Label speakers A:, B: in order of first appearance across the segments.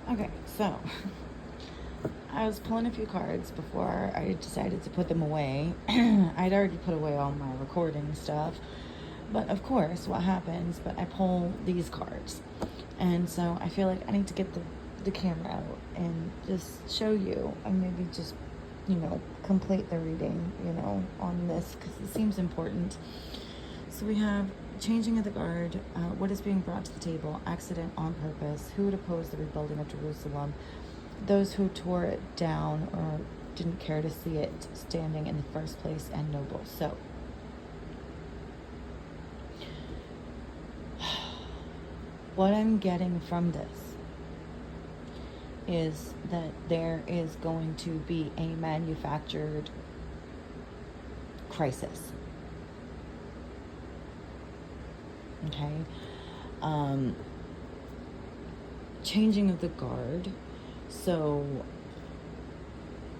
A: Okay, so I was pulling a few cards before I decided to put them away. I'd already put away all my recording stuff. But of course, what happens, but I pull these cards. And so I feel like I need to get the camera out and just show you, and maybe just, complete the reading, on this, because it seems important. So we have changing of the guard, what is being brought to the table, accident on purpose, who would oppose the rebuilding of Jerusalem, those who tore it down or didn't care to see it standing in the first place, and noble. So what I'm getting from this is that there is going to be a manufactured crisis. Okay? Changing of the guard. So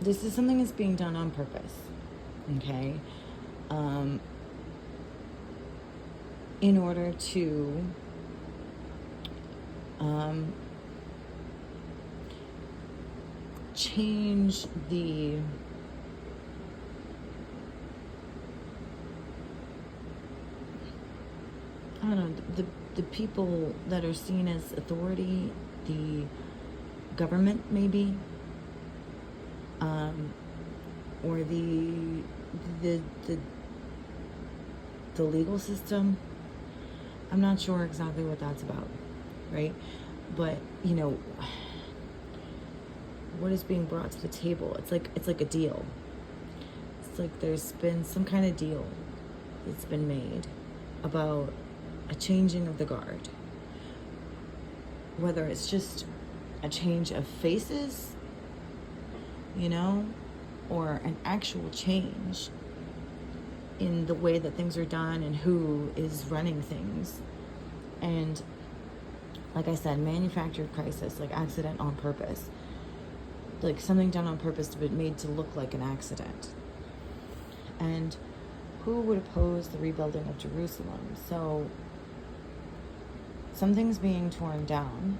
A: this is something that's being done on purpose. Okay? In order to change the the people that are seen as authority, the government maybe, or the legal system. I'm not sure exactly what that's about, right? But what is being brought to the table? It's like a deal. It's like there's been some kind of deal that's been made about a changing of the guard. Whether it's just a change of faces, or an actual change in the way that things are done and who is running things. And like I said, manufactured crisis, like accident on purpose. Like something done on purpose to be made to look like an accident. And who would oppose the rebuilding of Jerusalem? So something's being torn down,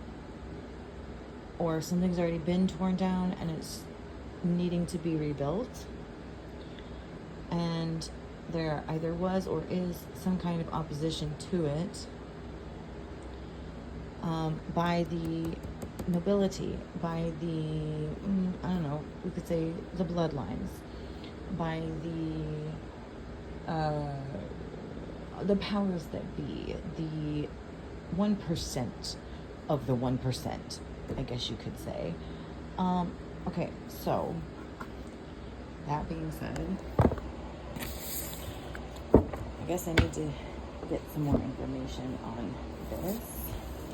A: or something's already been torn down and it's needing to be rebuilt. And there either was or is some kind of opposition to it by the nobility, by the, we could say the bloodlines, by the powers that be, the 1% of the 1%, I guess you could say. Okay, so that being said, I guess I need to get some more information on this,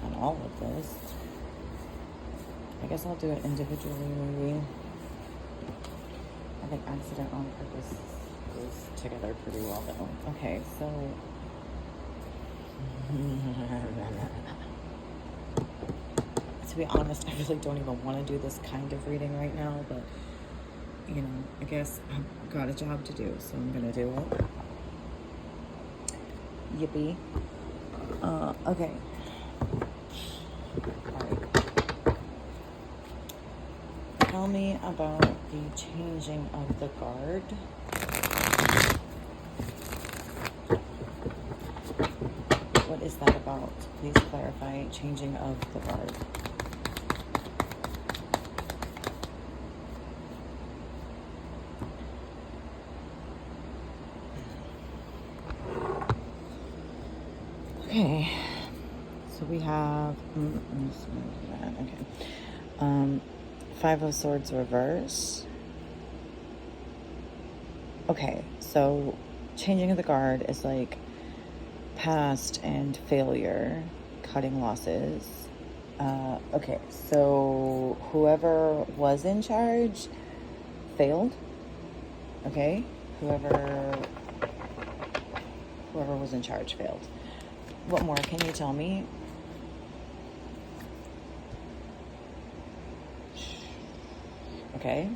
A: on all of this. I guess I'll do it individually, maybe. I think accident on purpose goes together pretty well, though. Okay, so to be honest, I really don't even want to do this kind of reading right now, but I guess I've got a job to do, so I'm gonna do it. Yippee. Okay. Tell me about the changing of the guard. What is that about? Please clarify. Changing of the guard. Okay. So we have... okay. Five of Swords reverse. Okay, so changing of the guard is like past and failure, cutting losses. Okay, so whoever was in charge failed. Okay, whoever was in charge failed. What more can you tell me? Okay.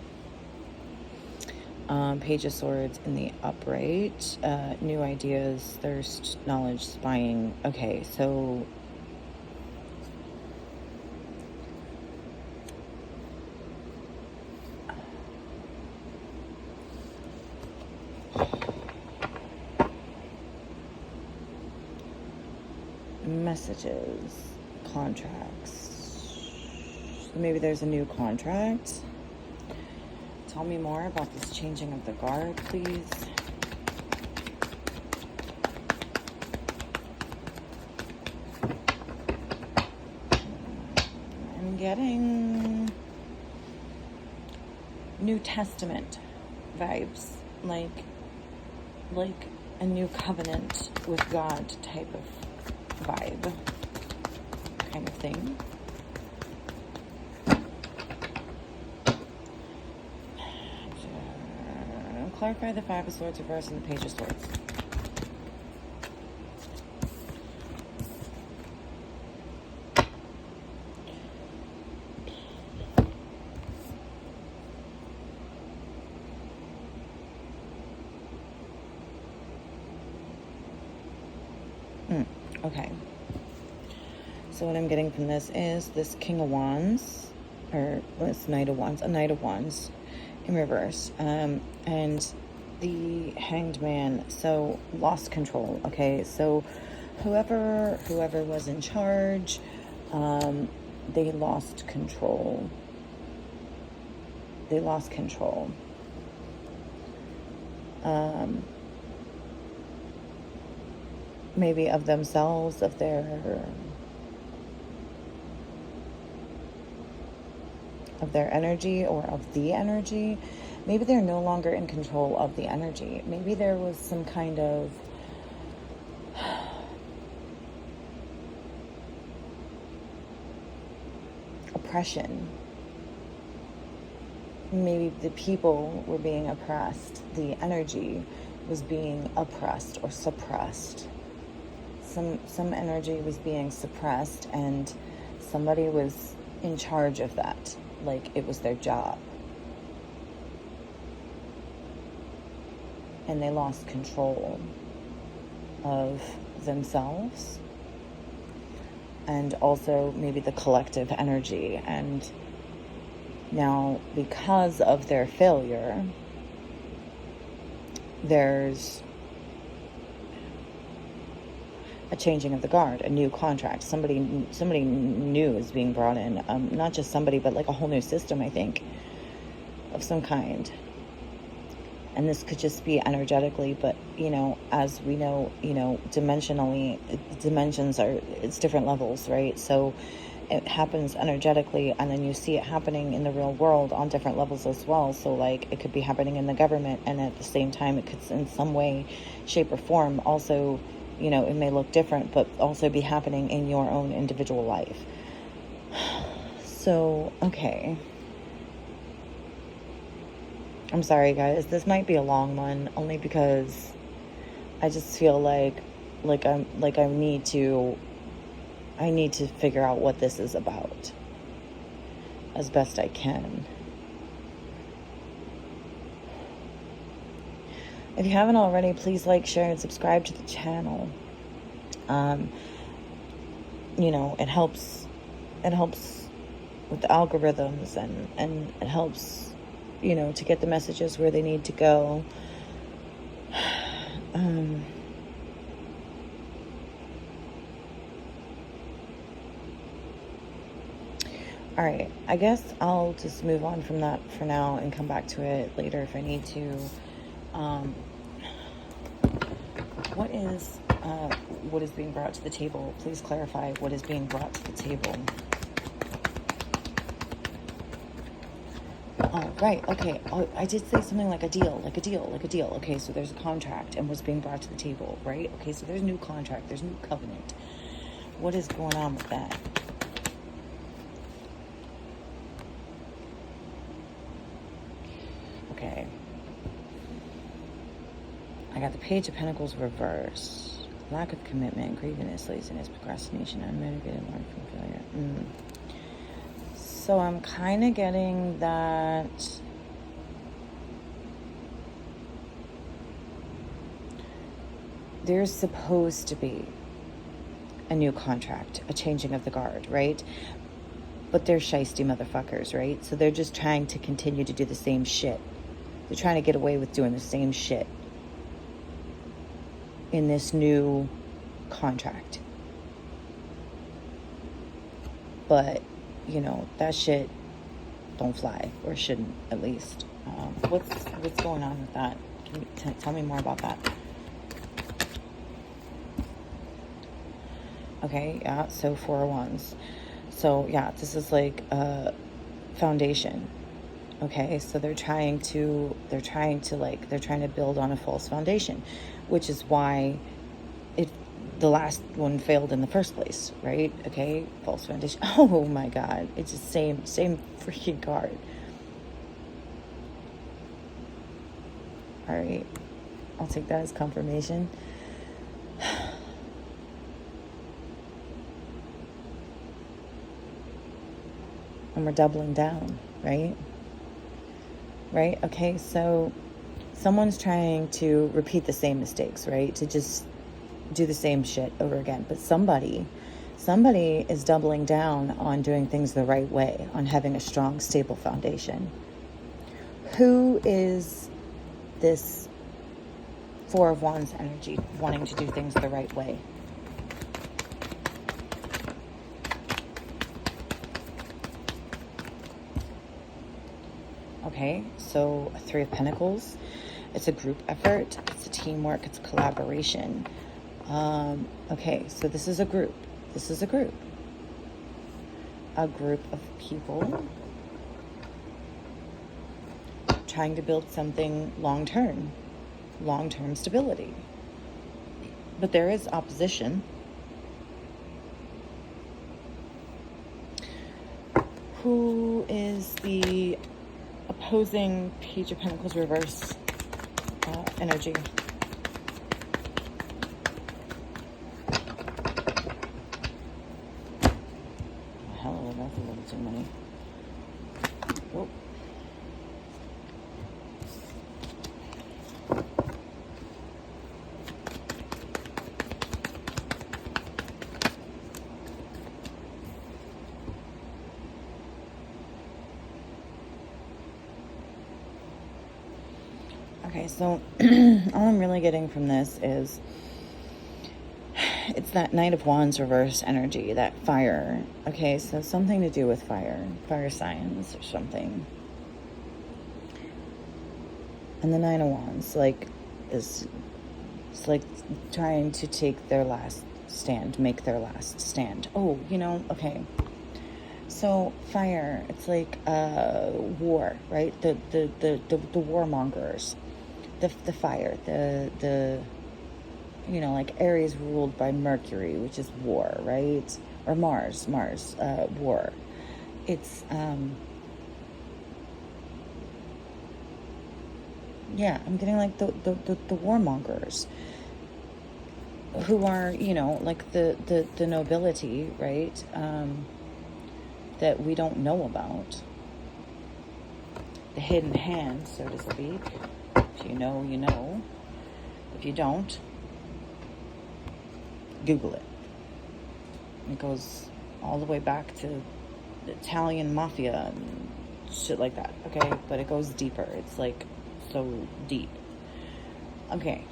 A: Page of Swords in the upright. New ideas, thirst, knowledge, spying. Okay, so messages, contracts. So maybe there's a new contract. Tell me more about this changing of the guard, please. I'm getting New Testament vibes, like a new covenant with God type of vibe kind of thing. Clarify the Five of Swords reverse and the Page of Swords. Okay. So what I'm getting from this is this King of Wands, or this Knight of Wands, a Knight of Wands in reverse, and the Hanged Man. So lost control. Okay, so whoever was in charge, they lost control. They lost control. Maybe of themselves, of their energy, or of the energy. Maybe they're no longer in control of the energy. Maybe there was some kind of oppression. Maybe the people were being oppressed. The energy was being oppressed or suppressed. Some energy was being suppressed, and somebody was in charge of that, like it was their job. And they lost control of themselves, and also maybe the collective energy. And now, because of their failure, there's a changing of the guard, a new contract. Somebody new is being brought in. Not just somebody, but like a whole new system, I think, of some kind. And this could just be energetically, but, as we know, dimensionally, dimensions are, it's different levels, right? So it happens energetically, and then you see it happening in the real world on different levels as well. So, like, it could be happening in the government, and at the same time, it could, in some way, shape, or form, also, it may look different, but also be happening in your own individual life. So, okay. I'm sorry, guys. This might be a long one, only because I just feel like I need to figure out what this is about as best I can. If you haven't already, please like, share, and subscribe to the channel. It helps with the algorithms, and it helps, to get the messages where they need to go. All right, I guess I'll just move on from that for now and come back to it later if I need to. What is being brought to the table? Please clarify what is being brought to the table. Oh, right, okay. Oh, I did say something like a deal. Okay, so there's a contract and what's being brought to the table, right? Okay, so there's a new contract, there's a new covenant. What is going on with that? Okay. I got the Page of Pentacles reverse. Lack of commitment, greediness, laziness, procrastination, unmotivated, learn from failure. So I'm kind of getting that there's supposed to be a new contract, a changing of the guard, right? But they're shiesty motherfuckers, right? So they're just trying to continue to do the same shit. They're trying to get away with doing the same shit in this new contract. But, that shit don't fly, or shouldn't, at least. What's going on with that? Can you tell me more about that? Okay, yeah, so 4 of Wands. So, yeah, this is like a foundation. Okay, so they're trying to build on a false foundation, which is why the last one failed in the first place, right? Okay, false foundation. Oh my God, it's the same freaking card. All right, I'll take that as confirmation. And we're doubling down, right? Right? Okay, so someone's trying to repeat the same mistakes, right? To just do the same shit over again. But somebody is doubling down on doing things the right way, on having a strong, stable foundation. Who is this 4 of Wands energy wanting to do things the right way? Okay, so 3 of Pentacles. It's a group effort. It's a teamwork. It's collaboration. Okay, so this is a group. A group of people trying to build something long-term stability. But there is opposition. Who is the opposing Page of Pentacles reverse energy? Hell, that's a little too many. Whoa. Okay, so all I'm really getting from this is it's that Knight of Wands reverse energy, that fire. Okay, so something to do with fire signs or something. And the 9 of Wands, it's like trying to take their last stand, make their last stand. Oh, okay. So fire, it's like war, right? The warmongers, the fire, the like Aries ruled by Mercury, which is war, right? Or Mars, war. It's yeah, I'm getting like the warmongers, who are like the nobility, right? That we don't know about, the hidden hand, so to speak. If you know, you know. If you don't, Google it. It goes all the way back to the Italian mafia and shit like that, okay? But it goes deeper. It's like so deep. Okay.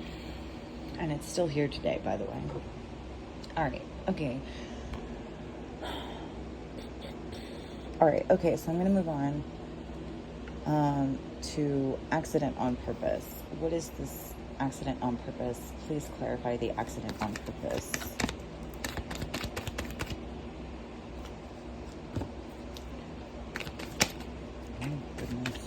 A: And it's still here today, by the way. All right. Okay. All right. Okay. So I'm going to move on to accident on purpose. What is this accident on purpose? Please clarify the accident on purpose. Oh, goodness.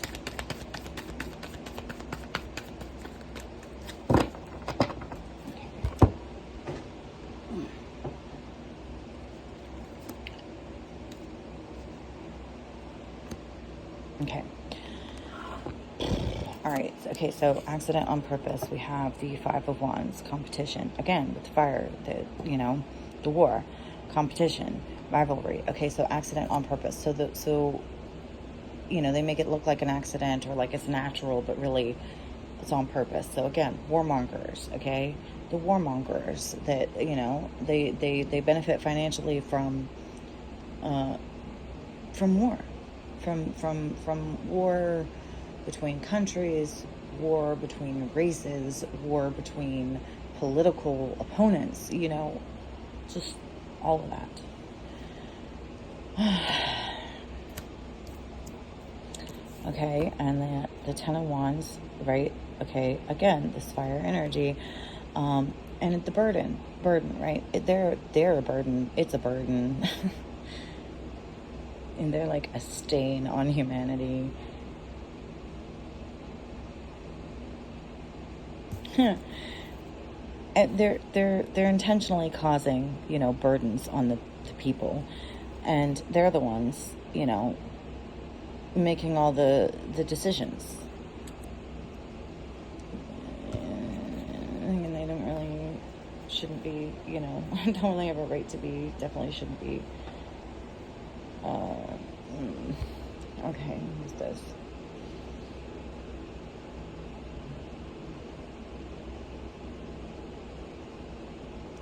A: Okay. All right. Okay. So accident on purpose. We have the 5 of Wands, competition. Again, with fire, the war, competition, rivalry. Okay. So accident on purpose. So they make it look like an accident or like it's natural, but really it's on purpose. So again, warmongers. Okay. The warmongers that, they benefit financially from war, from war between countries, war between races, war between political opponents, just all of that. Okay, and the Ten of Wands, right? Okay, again, this fire energy, and the burden, right? They're a burden. It's a burden, and they're like a stain on humanity. And they're intentionally causing, burdens on the people, and they're the ones, making all the decisions. And they don't really, shouldn't be, don't really have a right to be, definitely shouldn't be. Okay, who's this?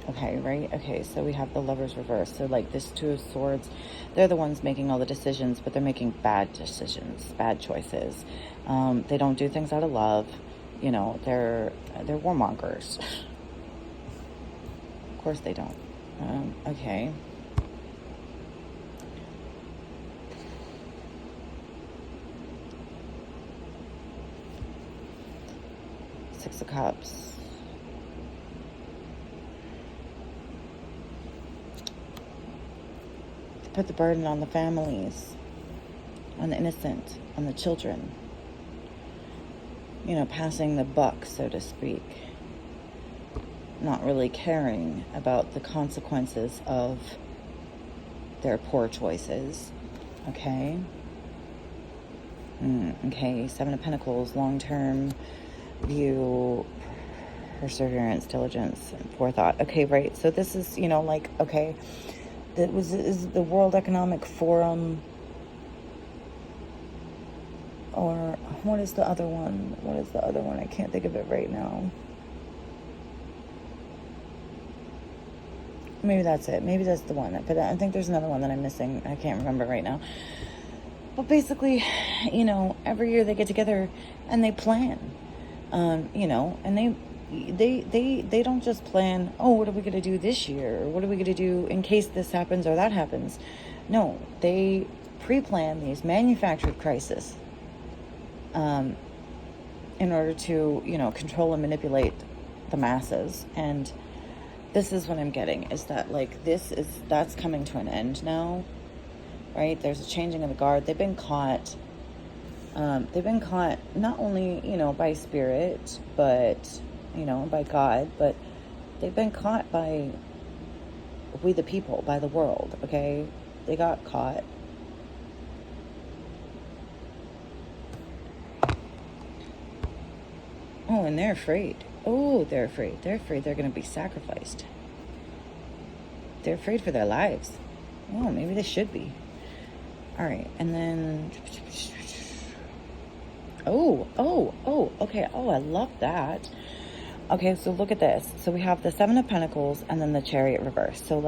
A: Okay, right? Okay, so we have the Lovers reverse. So like this Two of Swords, they're the ones making all the decisions, but they're making bad decisions, bad choices. They don't do things out of love. They're warmongers. Of course they don't. Okay. Six of Cups. Put the burden on the families, on the innocent, on the children. Passing the buck, so to speak. Not really caring about the consequences of their poor choices. Okay? Okay, Seven of Pentacles, long-term view, perseverance, diligence, and forethought. Okay, right. So this is, okay, is the World Economic Forum, or what is the other one? I can't think of it right now. Maybe that's it. Maybe that's the one. But I think there's another one that I'm missing. I can't remember right now. But basically, every year they get together and they plan. And they don't just plan, oh, what are we going to do this year? Or what are we going to do in case this happens or that happens? No, they pre-plan these manufactured crises in order to, control and manipulate the masses. And this is what I'm getting, is that, that's coming to an end now, right? There's a changing of the guard. They've been caught. They've been caught not only, by spirit, but, by God, but they've been caught by we the people, by the world, okay? They got caught. Oh, and they're afraid. Oh, they're afraid. They're afraid they're going to be sacrificed. They're afraid for their lives. Oh, maybe they should be. All right, and then... Oh, okay. Oh, I love that. Okay, so look at this. So we have the Seven of Pentacles and then the Chariot reverse. So,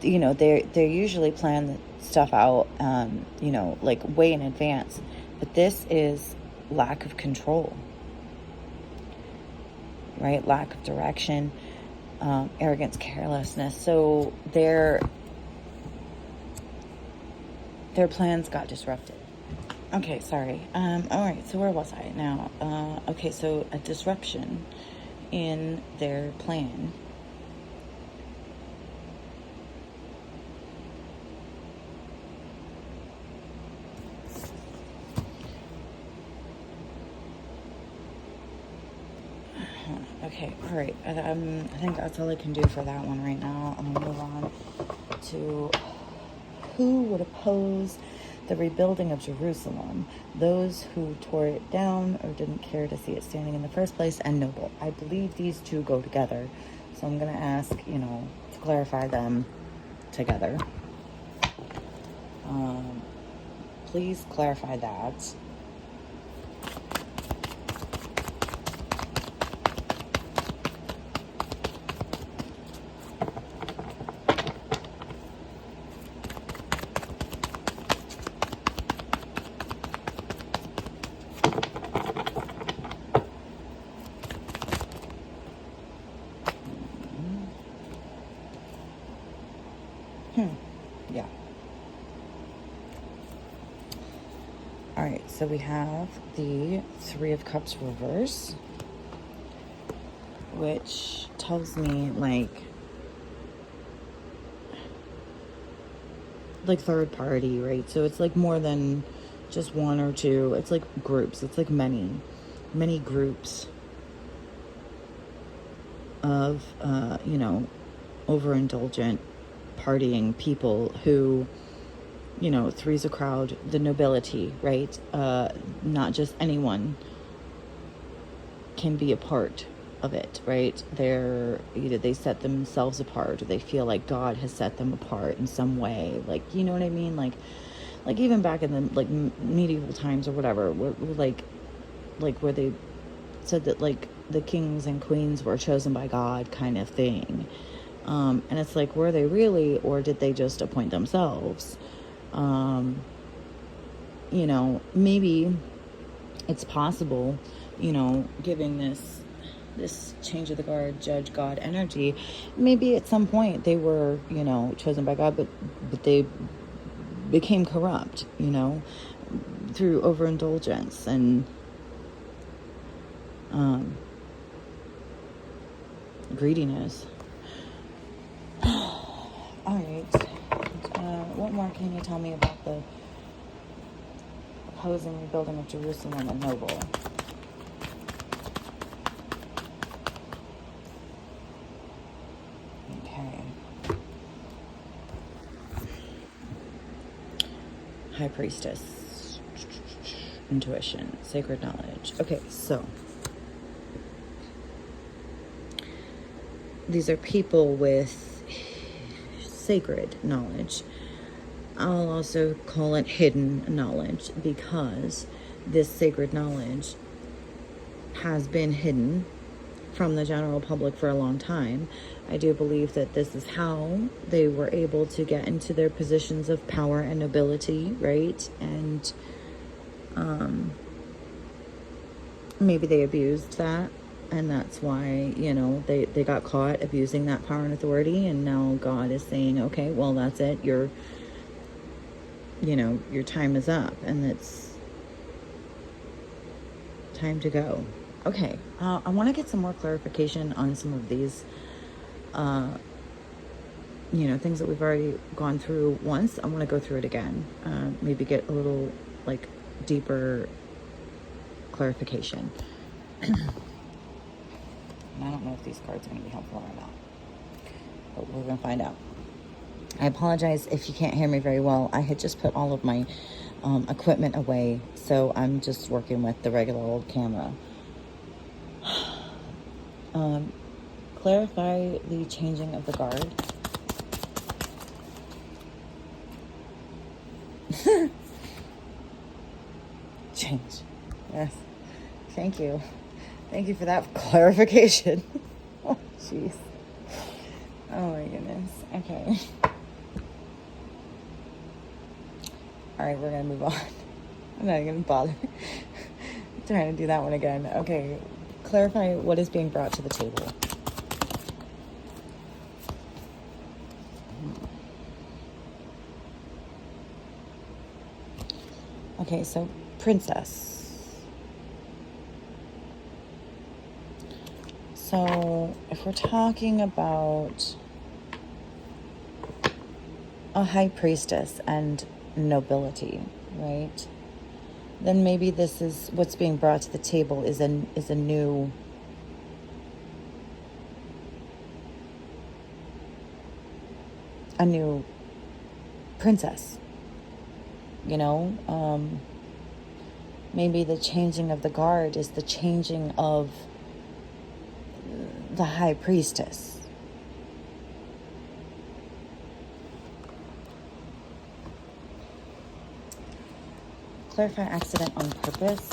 A: they usually plan stuff out, way in advance. But this is lack of control, right? Lack of direction, arrogance, carelessness. So their plans got disrupted. Okay, sorry. All right, so where was I now? Okay, so a disruption in their plan. Okay, all right. I think that's all I can do for that one right now. I'm going to move on to who would oppose the rebuilding of Jerusalem, those who tore it down or didn't care to see it standing in the first place, and noble. I believe these two go together, so I'm going to ask, to clarify them together. Please clarify that. Yeah. All right, so we have the Three of Cups reverse, which tells me like third party, right? So it's like more than just one or two. It's like groups. It's like many groups of, overindulgent partying people who, three's a crowd, the nobility, right? Not just anyone can be a part of it, right? They're either they set themselves apart, or they feel like God has set them apart in some way. Like, you know what I mean? Like even back in the medieval times or whatever, like where they said that like the kings and queens were chosen by God, kind of thing. And it's like, were they really, or did they just appoint themselves? Maybe it's possible, giving this change of the guard, judge God energy, maybe at some point they were, chosen by God, but they became corrupt, through overindulgence and greediness. All right. What more can you tell me about the opposing rebuilding of Jerusalem and Noble? Okay. High Priestess. Intuition. Sacred knowledge. Okay, so these are people with sacred knowledge. I'll also call it hidden knowledge, because this sacred knowledge has been hidden from the general public for a long time. I do believe that this is how they were able to get into their positions of power and nobility, right? And maybe they abused that, and that's why, they got caught abusing that power and authority, and now God is saying, okay, well, that's it. Your time is up, and it's time to go. Okay, I want to get some more clarification on some of these, things that we've already gone through once. I want to go through it again, maybe get a little, deeper clarification. I don't know if these cards are going to be helpful or not, but we're going to find out. I apologize if you can't hear me very well. I had just put all of my equipment away, so I'm just working with the regular old camera. Clarify the changing of the guard. Change. Yes. Thank you. Thank you for that clarification. Oh, jeez. Oh, my goodness. Okay. All right, we're going to move on. I'm not even going to bother trying to do that one again. Okay. Clarify what is being brought to the table. Okay, so princess. So if we're talking about a high priestess and nobility, right? Then maybe this is what's being brought to the table is a new princess. Maybe the changing of the guard is the changing of the high priestess. Clarify accident on purpose.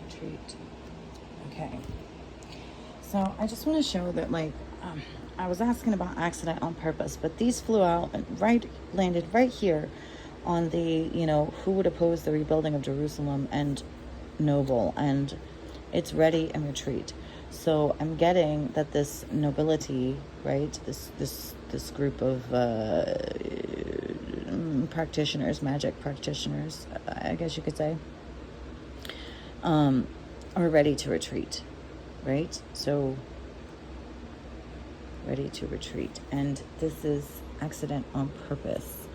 A: Retreat. Okay. So I just want to show that, I was asking about accident on purpose, but these flew out and landed right here on the, who would oppose the rebuilding of Jerusalem and noble, and it's ready and retreat. So I'm getting that this nobility, right, this group of practitioners, magic practitioners, I guess you could say, are ready to retreat, right? So ready to retreat, and this is accident on purpose.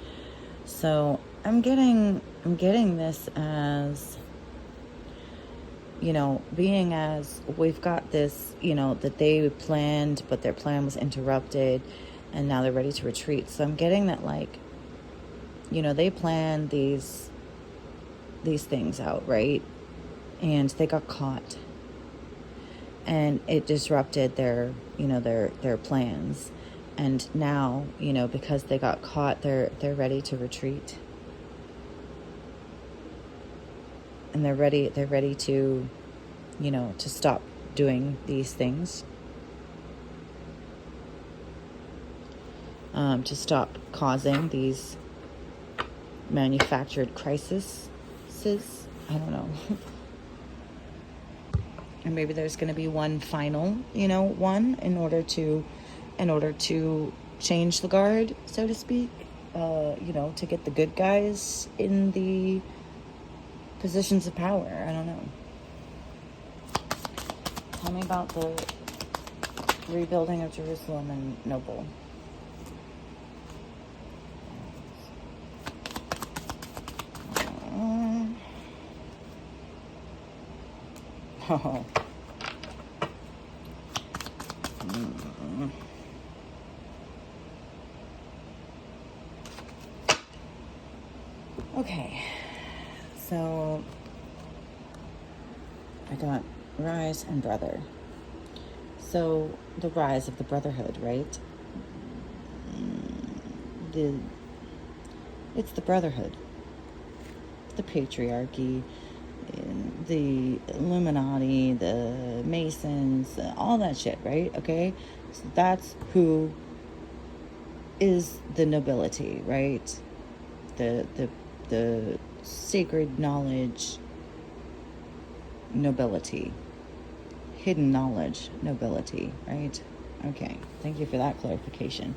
A: So I'm getting this as, being as we've got this, that they planned, but their plan was interrupted, and now they're ready to retreat. So I'm getting that, like, they planned these things out, right? And they got caught, and it disrupted their plans. And now, because they got caught, they're ready to retreat. And they're ready to, to stop doing these things. To stop causing these manufactured crises. I don't know. And maybe there's going to be one final, one in order to change the guard, so to speak, to get the good guys in the positions of power. I don't know. Tell me about the rebuilding of Jerusalem and noble. Oh. Okay, so I got rise and brother. So the rise of the brotherhood, right? It's the brotherhood, the patriarchy, the Illuminati, the Masons, all that shit, right? Okay, so that's who is the nobility, right? The sacred knowledge nobility, hidden knowledge nobility, right? Okay, thank you for that clarification.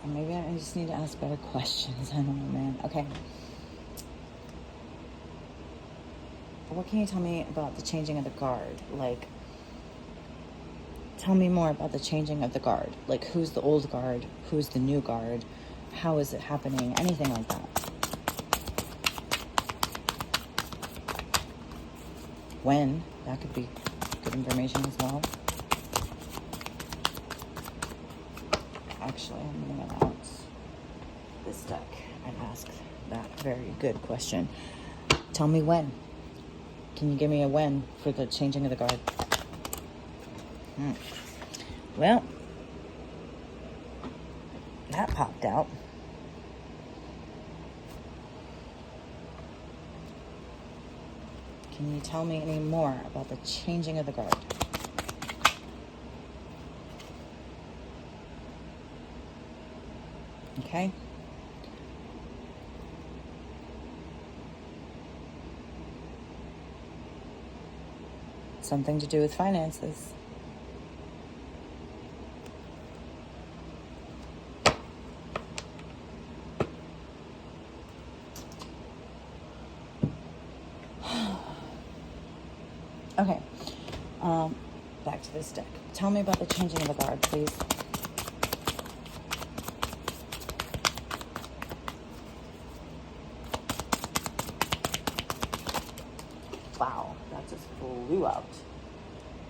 A: Maybe I just need to ask better questions. I don't know, man. Okay. What can you tell me about the changing of the guard? Like, tell me more about the changing of the guard. Like, who's the old guard? Who's the new guard? How is it happening? Anything like that. When? That could be good information as well. Actually, I'm going to announce this deck and ask that very good question. Tell me when. Can you give me a when for the changing of the guard? Well, that popped out. Can you tell me any more about the changing of the guard? Okay. Something to do with finances. Okay. Back to this deck. Tell me about the changing of the guard, please. Wow, that just flew out.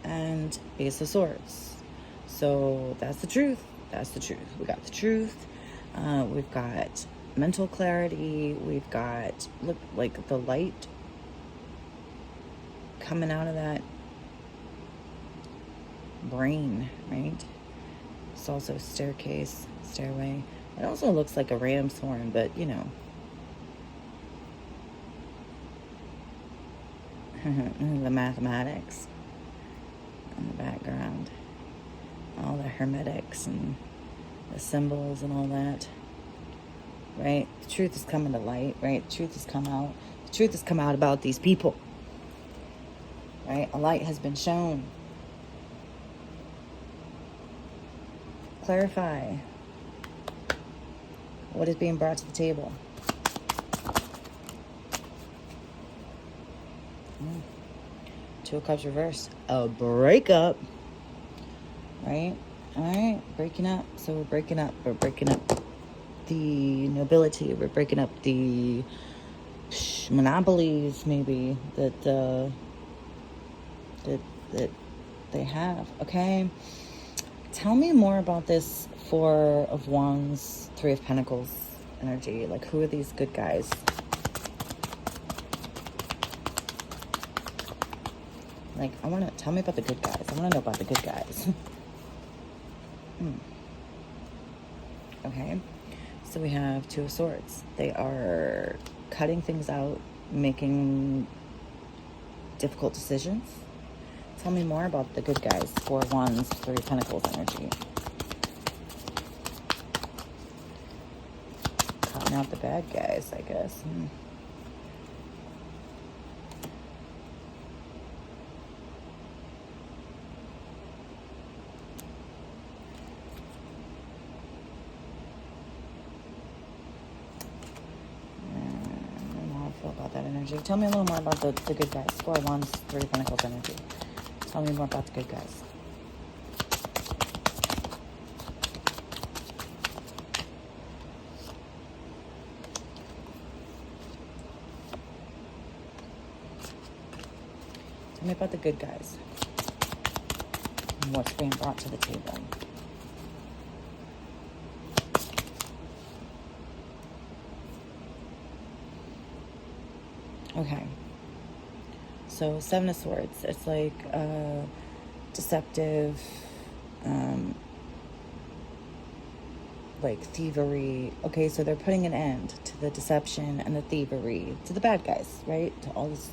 A: And Ace of Swords. So that's the truth. That's the truth. We got the truth. We've got mental clarity. We've got, look, like the light coming out of that brain, right? It's also staircase, stairway. It also looks like a ram's horn, but The mathematics in the background. All the hermetics and the symbols and all that. Right? The truth has come into light, right? The truth has come out. The truth has come out about these people. Right? A light has been shown. Clarify what is being brought to the table. Two of Cups reversed. A breakup. Right? Alright. Breaking up. So we're breaking up. We're breaking up the nobility. We're breaking up the monopolies, maybe, that they have. Okay? Tell me more about this Four of Wands, Three of Pentacles energy. Like, who are these good guys? Like, tell me about the good guys. I want to know about the good guys. Okay. So we have Two of Swords. They are cutting things out, making difficult decisions. Tell me more about the good guys. Four of Wands, Three of Pentacles energy. Cutting out the bad guys, I guess. About that energy. Tell me a little more about the good guys. Four of Wands, Three of Pentacles energy. Tell me more about the good guys. Tell me about the good guys. And what's being brought to the table. Okay, so Seven of Swords. It's like deceptive, like thievery. Okay, so they're putting an end to the deception and the thievery, to the bad guys, right? To all this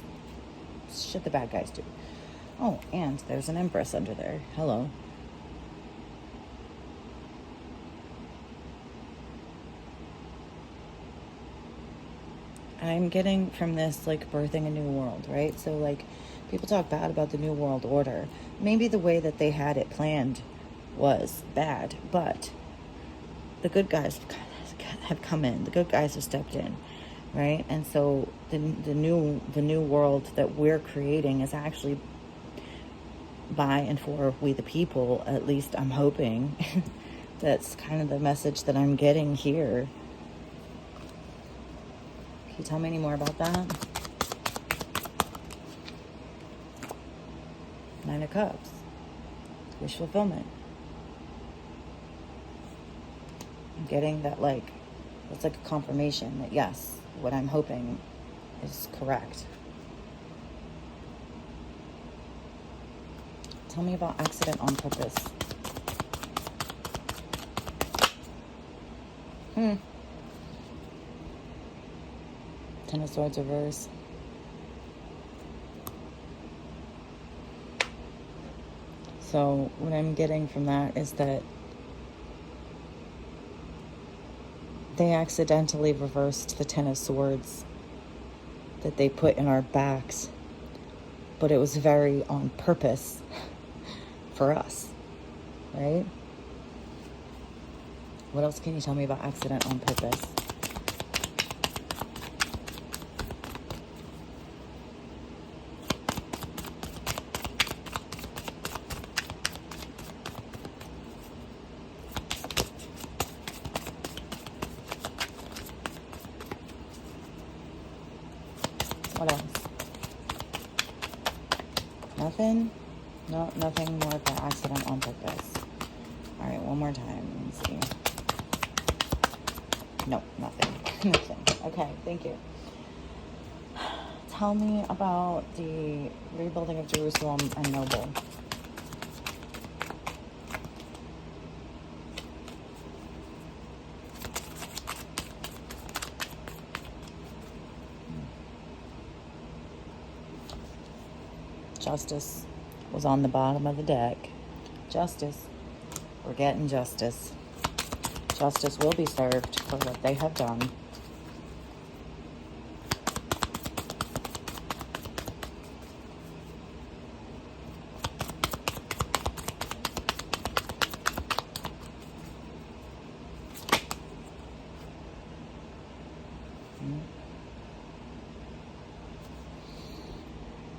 A: shit the bad guys do. Oh, and there's an Empress under there. Hello. I'm getting from this, like, birthing a new world, right? So, like, people talk bad about the New World Order. Maybe the way that they had it planned was bad, but the good guys have come in. The good guys have stepped in, right? And so the new world that we're creating is actually by and for we the people. At least I'm hoping. That's kind of the message that I'm getting here. Can you tell me any more about that? Nine of Cups. Wish fulfillment. I'm getting that, like, it's like a confirmation that, yes, what I'm hoping is correct. Tell me about accident on purpose. Ten of Swords reverse. So what I'm getting from that is that they accidentally reversed the Ten of Swords that they put in our backs, but it was very on purpose for us, right? What else can you tell me about accident on purpose? What else? Nothing? No, nothing more about accident on purpose. All right, one more time. Let me see. No, nothing. Nothing. Okay, thank you. Tell me about the rebuilding of Jerusalem and Noble. Justice was on the bottom of the deck. Justice. We're getting justice. Justice will be served for what they have done.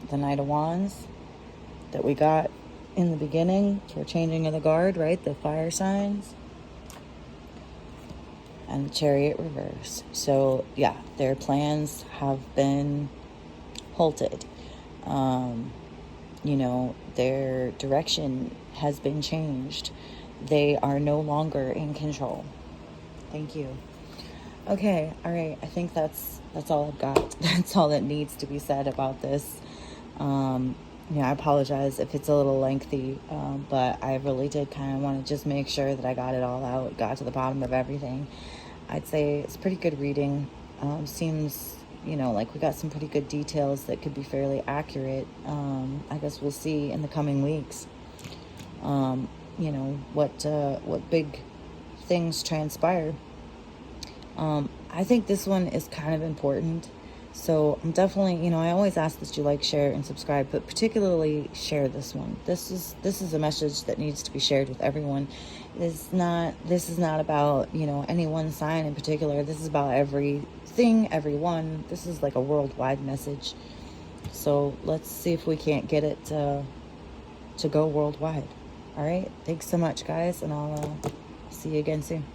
A: The Knight of Wands that we got in the beginning for changing of the guard, right? The fire signs. And the Chariot reverse. So, yeah, their plans have been halted. You know, their direction has been changed. They are no longer in control. Thank you. Okay, all right. I think that's all I've got. That's all that needs to be said about this. I apologize if it's a little lengthy, but I really did kind of want to just make sure that I got it all out, got to the bottom of everything. I'd say it's pretty good reading. Seems, like we got some pretty good details that could be fairly accurate. I guess we'll see in the coming weeks, what big things transpire. I think this one is kind of important. So I'm definitely, I always ask that you like, share, and subscribe, but particularly share this one. This is a message that needs to be shared with everyone. This is not about, any one sign in particular. This is about everything, everyone. This is like a worldwide message. So let's see if we can't get it to go worldwide. All right. Thanks so much, guys, and I'll see you again soon.